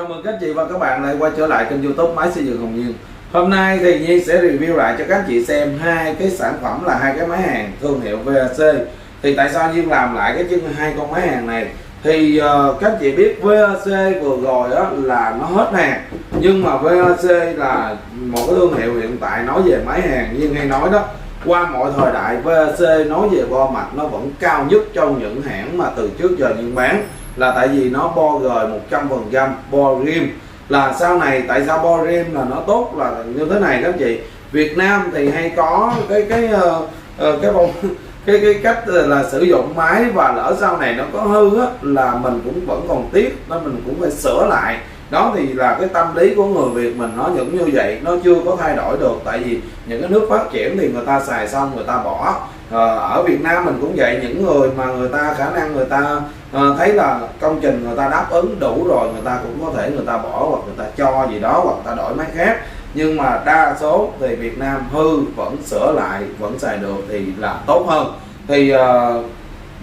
Chào mừng các chị và các bạn lại quay trở lại kênh YouTube Máy Xây dựng Hồng Nhiên. Hôm nay thì Nhiên sẽ review lại cho các chị xem hai cái sản phẩm là hai cái máy hàng thương hiệu VAC. Thì tại sao Nhiên làm lại hai con máy hàng này? Thì các chị biết VAC vừa rồi đó là nó hết hàng, nhưng mà VAC là một cái thương hiệu hiện tại. Nói về máy hàng Nhiên hay nói đó, qua mọi thời đại VAC nói về bo mạch nó vẫn cao nhất trong những hãng mà từ trước giờ Nhiên bán, là tại vì nó bo gời 100%, bo rim. Là sau này tại sao bo rim là nó tốt là như thế này các chị. Việt Nam thì hay có cái cách là sử dụng máy, và lỡ sau này nó có hư á, là mình cũng vẫn còn tiếc, nên mình cũng phải sửa lại. Đó thì là cái tâm lý của người Việt mình nó vẫn như vậy, nó chưa có thay đổi được. Tại vì những cái nước phát triển thì người ta xài xong người ta bỏ. Ở Việt Nam mình cũng vậy, những người mà người ta khả năng người ta thấy là công trình người ta đáp ứng đủ rồi, người ta cũng có thể người ta bỏ, hoặc người ta cho gì đó, hoặc người ta đổi máy khác. Nhưng mà đa số thì Việt Nam hư vẫn sửa lại, vẫn xài được thì là tốt hơn. Thì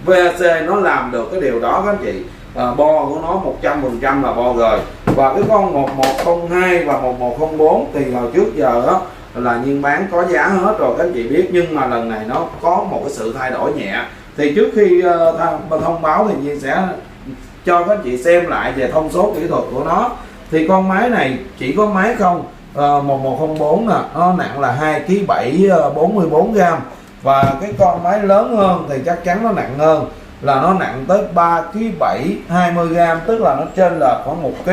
VAC nó làm được cái điều đó các anh chị. Bo của nó 100% là bo gời. Và cái con 1102 và 1104 thì hồi trước giờ đó là Nhiên bán có giá hết rồi các anh chị biết, nhưng mà lần này nó có một cái sự thay đổi nhẹ. Thì trước khi thông báo thì Nhiên sẽ cho các anh chị xem lại về thông số kỹ thuật của nó. Thì con máy này chỉ có máy không, 1104 nè, nó nặng là 2,7 kg 44g. Và cái con máy lớn hơn thì chắc chắn nó nặng hơn, là nó nặng tới 3,7 kg 20g, tức là nó trên là khoảng 1 kg.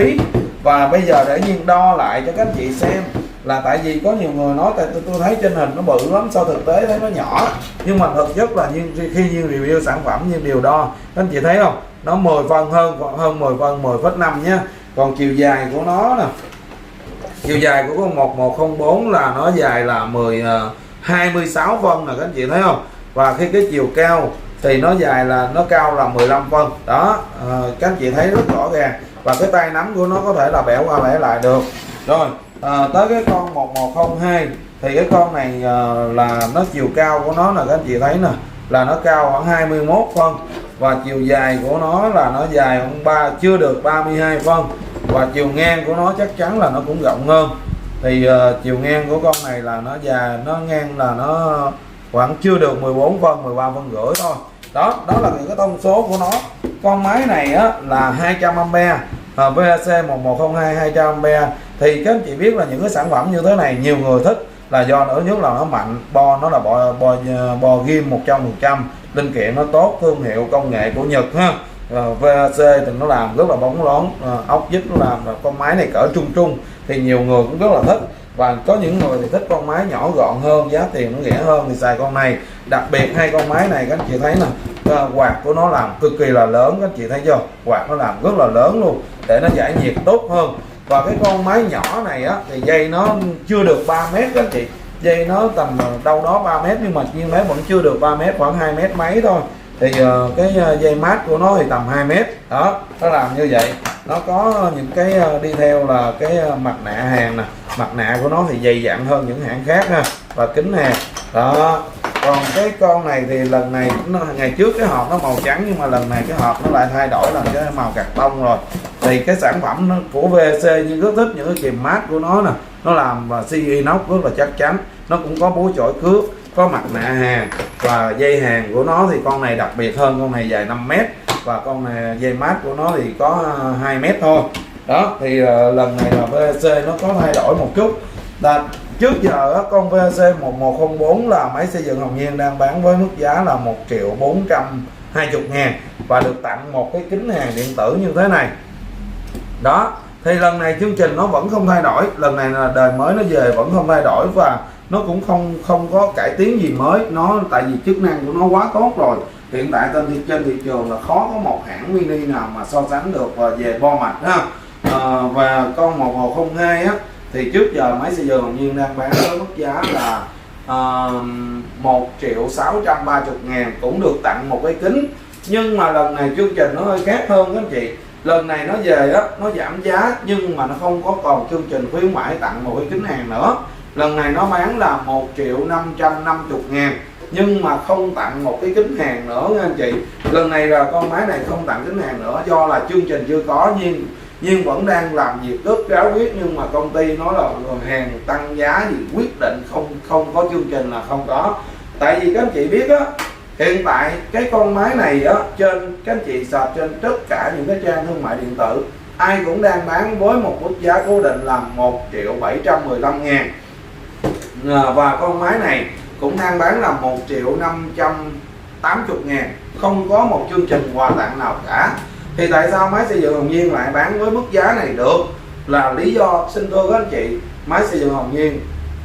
Và bây giờ để Nhiên đo lại cho các anh chị xem, là tại vì có nhiều người nói tại tôi thấy trên hình nó bự lắm, sau thực tế thấy nó nhỏ. Nhưng mà thực chất là khi Nhiên review sản phẩm Nhiên đều đo, các anh chị thấy không, nó 10 phân hơn 10 phân, 10,5 nhé. Còn chiều dài của nó nè, chiều dài của con 1104 là nó dài là 26 phân nè các anh chị thấy không. Và khi cái chiều cao thì nó dài là nó cao là 15 phân đó, các anh chị thấy rất rõ ràng. Và cái tay nắm của nó có thể là bẻ qua bẻ lại được. Rồi tới cái con 1102 thì cái con này là nó chiều cao của nó là các anh chị thấy nè, là nó cao khoảng 21 phân. Và chiều dài của nó là nó dài khoảng chưa được 32 phân. Và chiều ngang của nó chắc chắn là nó cũng rộng hơn. Thì chiều ngang của con này là nó dài, nó ngang là nó khoảng chưa được 14 phân, 13 phân rưỡi thôi. Đó là những cái thông số của nó. Con máy này á, là 200A, VAC 1102 200A. Thì các anh chị biết là những cái sản phẩm như thế này nhiều người thích là do ở nhất là nó mạnh, bo nó là bo ghim 100%, linh kiện nó tốt, thương hiệu công nghệ của Nhật ha. VAC thì nó làm rất là bóng lón, ốc vít nó làm, con máy này cỡ trung thì nhiều người cũng rất là thích. Và có những người thì thích con máy nhỏ gọn hơn, giá tiền nó rẻ hơn thì xài con này. Đặc biệt hai con máy này các anh chị thấy nè, quạt của nó làm cực kỳ là lớn, các anh chị thấy chưa, quạt nó làm rất là lớn luôn để nó giải nhiệt tốt hơn. Và cái con máy nhỏ này á thì dây nó chưa được 3 mét các anh chị, dây nó tầm đâu đó 3 mét, nhưng mà nhiên thấy vẫn chưa được 3 mét, khoảng 2 mét mấy thôi. Thì cái dây mát của nó thì tầm 2 mét đó, nó làm như vậy. Nó có những cái đi theo là cái mặt nạ hàng nè, mặt nạ của nó thì dày dặn hơn những hãng khác ha, và kính hàng đó. Còn cái con này thì lần này ngày trước cái hộp nó màu trắng, nhưng mà lần này cái hộp nó lại thay đổi là cái màu cạc tông rồi. Thì cái sản phẩm của VAC nhưng rất thích những cái kìm mát của nó nè, nó làm và CE inox rất là chắc chắn. Nó cũng có búa chổi cướp, có mặt nạ hàng, và dây hàng của nó thì con này đặc biệt hơn, con này dài 5 mét, và con này dây mát của nó thì có 2 mét thôi. Đó thì lần này là VAC nó có thay đổi một chút. Trước giờ con VAC 1104 là máy xây dựng Hồng Nhiên đang bán với mức giá là 1.420.000 và được tặng một cái kính hàng điện tử như thế này. Đó thì lần này chương trình nó vẫn không thay đổi, lần này là đời mới nó về vẫn không thay đổi, và nó cũng không có cải tiến gì mới. Nó tại vì chức năng của nó quá tốt rồi. Hiện tại trên thị trường là khó có một hãng mini nào mà so sánh được về bo mạch ha. Và con 1102 á thì trước giờ máy xây dựng Hồng Nhiên đang bán với mức giá là 1.630.000, cũng được tặng một cái kính. Nhưng mà lần này chương trình nó hơi khác hơn các anh chị. Lần này nó về á, nó giảm giá nhưng mà nó không có còn chương trình khuyến mãi tặng một cái kính hàng nữa. Lần này nó bán là 1.550.000 nhưng mà không tặng một cái kính hàng nữa nha anh chị. Lần này là con máy này không tặng kính hàng nữa, do là chương trình chưa có. nhưng vẫn đang làm việc rất ráo riết, nhưng mà công ty nói là hàng tăng giá gì quyết định không có chương trình là không có. Tại vì các anh chị biết á, hiện tại cái con máy này á, trên các anh chị search trên tất cả những cái trang thương mại điện tử, ai cũng đang bán với một mức giá cố định là 1.715.000. Và con máy này cũng đang bán là 1.580.000, không có một chương trình quà tặng nào cả. Thì tại sao máy xây dựng Hồng Nhiên lại bán với mức giá này được? Là lý do xin thưa các anh chị, máy xây dựng Hồng Nhiên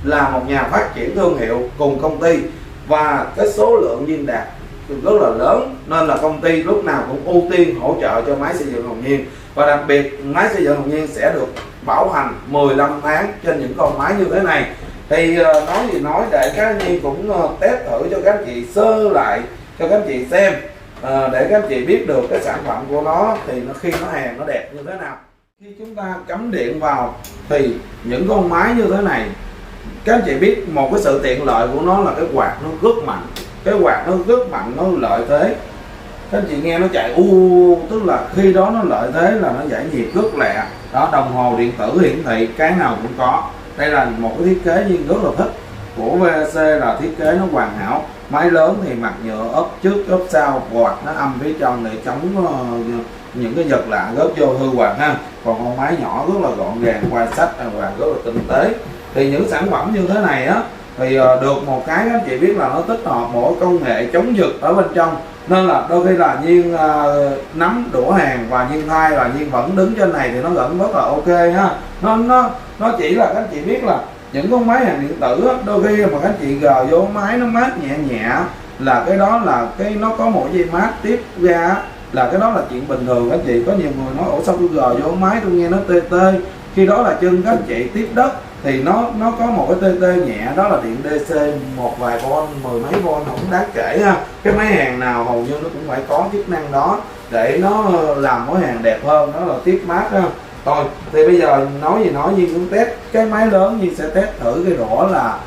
là một nhà phát triển thương hiệu cùng công ty, và cái số lượng viên đạt rất là lớn, nên là công ty lúc nào cũng ưu tiên hỗ trợ cho máy xây dựng Hồng Nhiên. Và đặc biệt máy xây dựng Hồng Nhiên sẽ được bảo hành 15 tháng trên những con máy như thế này. Thì nói gì nói, để các anh chị cũng test thử cho các anh chị sơ lại cho các anh chị xem, để các anh chị biết được cái sản phẩm của nó thì khi nó hàng nó đẹp như thế nào. Khi chúng ta cắm điện vào thì những con máy như thế này, các anh chị biết một cái sự tiện lợi của nó là cái quạt nó rất mạnh, cái quạt nó rất mạnh, nó lợi thế. Các anh chị nghe nó chạy tức là khi đó nó lợi thế là nó giải nhiệt rất lẹ. Đó, đồng hồ điện tử hiển thị cái nào cũng có. Đây là một cái thiết kế nhưng rất là thích của VAC, là thiết kế nó hoàn hảo. Máy lớn thì mặt nhựa ốp trước ốp sau, quạt nó âm phía trong để chống những cái vật lạ rớt vô hư quạt ha. Còn con máy nhỏ rất là gọn gàng, quay sách và rất là tinh tế. Thì những sản phẩm như thế này á thì được một cái các anh chị biết là nó tích hợp một công nghệ chống giật ở bên trong, nên là đôi khi là Nhiên nắm đũa hàng và Nhiên thay và Nhiên vẫn đứng trên này thì nó vẫn rất là ok ha. Nó chỉ là các anh chị biết là những con máy hàng điện tử á, đôi khi mà các anh chị gờ vô máy nó mát nhẹ nhẹ, là cái đó là cái nó có một dây mát tiếp ra, là cái đó là chuyện bình thường. Các anh chị có nhiều người nói ủa sao tôi gờ vô máy tôi nghe nó tê tê, khi đó là chân các anh chị tiếp đất thì nó có một cái tê tê nhẹ, đó là điện DC một vài von, mười mấy von không đáng kể ha. Cái máy hàng nào hầu như nó cũng phải có chức năng đó để nó làm mối hàng đẹp hơn, đó là tiếp mát ha. Rồi thì bây giờ nói gì nói, Nhiên cũng test cái máy lớn, Nhiên sẽ test thử cái đũa là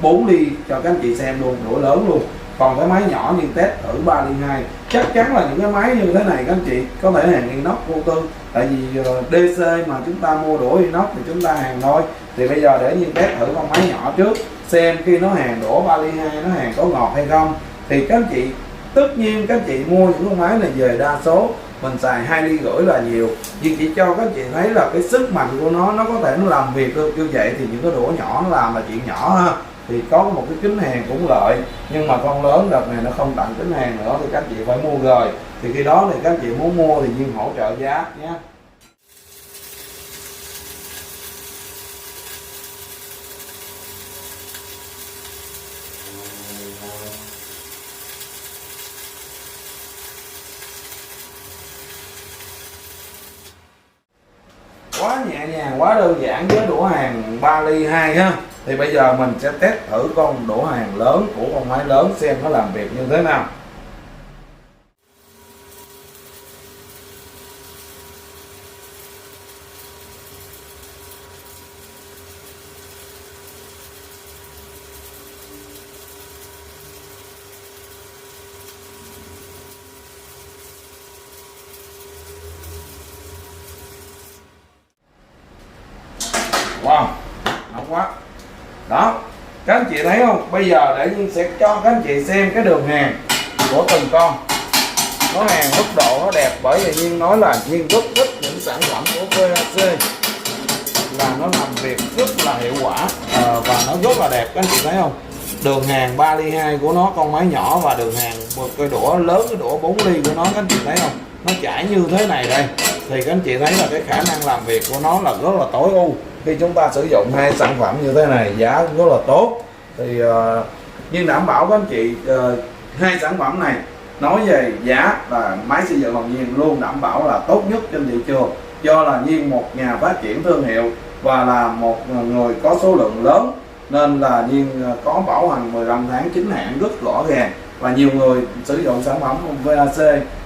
4 ly cho các anh chị xem luôn, đũa lớn luôn. Còn cái máy nhỏ Nhiên test thử 3 ly 2. Chắc chắn là những cái máy như thế này các anh chị có thể hàng inox vô tư, tại vì DC mà chúng ta mua đũa inox thì chúng ta hàng thôi. Thì bây giờ để Nhiên test thử con máy nhỏ trước, xem khi nó hàng đũa 3 ly 2 nó hàng có ngọt hay không. Thì các anh chị tất nhiên các anh chị mua những con máy này về đa số mình xài 2,5 ly là nhiều, nhưng chỉ cho các anh chị thấy là cái sức mạnh của nó có thể nó làm việc được như vậy. Thì những cái đũa nhỏ nó làm là chuyện nhỏ ha, thì có một cái kính hàng cũng lợi. Nhưng mà con lớn đợt này nó không tặng kính hàng nữa thì các anh chị phải mua rồi. Thì khi đó thì các anh chị muốn mua thì Nhiên hỗ trợ giá nhé. Quá nhẹ nhàng, quá đơn giản với đũa hàng 3 ly 2 ha. Thì bây giờ mình sẽ test thử con đũa hàng lớn của con máy lớn xem nó làm việc như thế nào. Wow, nóng quá. Đó, các anh chị thấy không? Bây giờ để Nhiên sẽ cho các anh chị xem cái đường hàng của từng con. Nó hàng mức độ nó đẹp, bởi vì Nhiên nói là Nhiên rất thích những sản phẩm của VAC là nó làm việc rất là hiệu quả và nó rất là đẹp. Các anh chị thấy không? Đường hàng 3 ly 2 của nó, con máy nhỏ, và đường hàng một cái đũa lớn, cái đũa 4 ly của nó, các anh chị thấy không? Nó chảy như thế này đây. Thì các anh chị thấy là cái khả năng làm việc của nó là rất là tối ưu. Khi chúng ta sử dụng hai sản phẩm như thế này, giá cũng rất là tốt. Thì nhưng đảm bảo các anh chị hai sản phẩm này nói về giá là máy xây dựng Hồng Nhiên luôn đảm bảo là tốt nhất trên thị trường. Do là Nhiên một nhà phát triển thương hiệu và là một người có số lượng lớn, nên là Nhiên có bảo hành 15 tháng chính hãng rất rõ ràng. Và nhiều người sử dụng sản phẩm VAC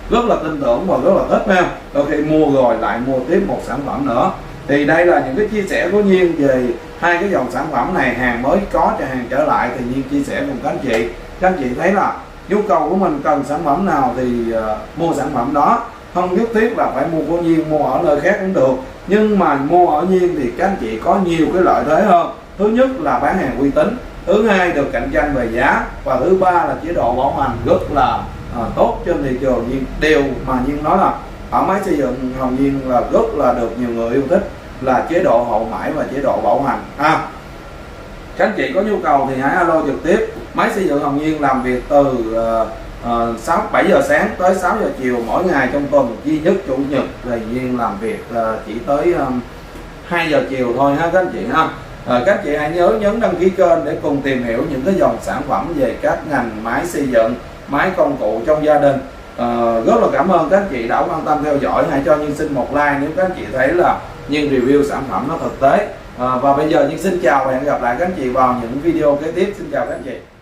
rất là tin tưởng và rất là thích ha. Đôi khi mua rồi lại mua tiếp một sản phẩm nữa. Thì đây là những cái chia sẻ của Nhiên về hai cái dòng sản phẩm này. Hàng mới có cho hàng trở lại thì Nhiên chia sẻ cùng các anh chị. Các anh chị thấy là nhu cầu của mình cần sản phẩm nào thì mua sản phẩm đó. không nhất thiết là phải mua của Nhiên, mua ở nơi khác cũng được, nhưng mà mua ở Nhiên thì các anh chị có nhiều cái lợi thế hơn. Thứ nhất là bán hàng uy tín, thứ hai được cạnh tranh về giá, và thứ ba là chế độ bảo hành rất là tốt trên thị trường. Nhưng điều mà Nhiên nói là ở máy xây dựng Hồng Nhiên là rất là được nhiều người yêu thích là chế độ hậu mãi và chế độ bảo hành. Các anh chị có nhu cầu thì hãy alo trực tiếp. Máy xây dựng Hồng Nhiên làm việc từ 7 giờ sáng tới 6 giờ chiều mỗi ngày trong tuần, duy nhất chủ nhật thì Nhiên làm việc chỉ tới 2 giờ chiều thôi ha các anh chị ha. Các anh chị hãy nhớ nhấn đăng ký kênh để cùng tìm hiểu những cái dòng sản phẩm về các ngành máy xây dựng, máy công cụ trong gia đình. Rất là cảm ơn các anh chị đã quan tâm theo dõi. Hãy cho Nhiên xin một like nếu các anh chị thấy là Nhiên review sản phẩm nó thực tế. Và bây giờ Nhiên xin chào và hẹn gặp lại các anh chị vào những video kế tiếp. Xin chào các anh chị.